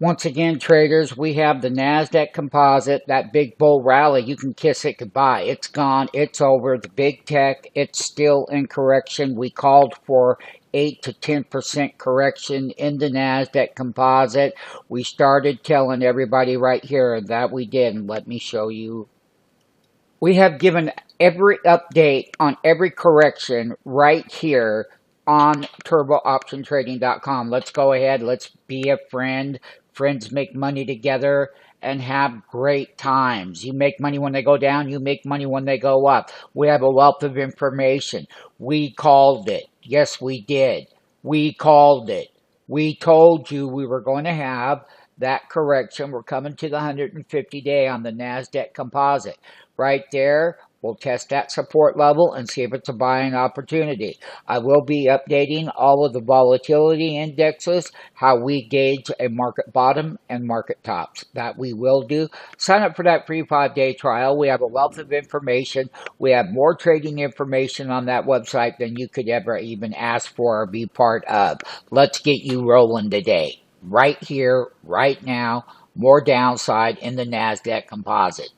Once again, traders, we have the Nasdaq Composite, that big bull rally. You can kiss it goodbye. It's gone. It's over. The big tech, it's still in correction. We called for 8 to 10% correction in the Nasdaq Composite. We started telling everybody right here that we did. And let me show you. We have given every update on every correction right here on turbooptiontrading.com. Let's go ahead. Let's be a friend. Friends make money together and have great times. You make money when they go down. You make money when they go up. We have a wealth of information. We called it. Yes, we did. We called it. We told you we were going to have that correction. We're coming to the 150-day on the Nasdaq Composite. Right there, we'll test that support level and see if it's a buying opportunity. I will be updating all of the volatility indexes, how we gauge a market bottom and market tops. That we will do. Sign up for that free 5-day trial. We have a wealth of information. We have more trading information on that website than you could ever even ask for or be part of. Let's get you rolling today. Right here, right now, more downside in the Nasdaq Composite.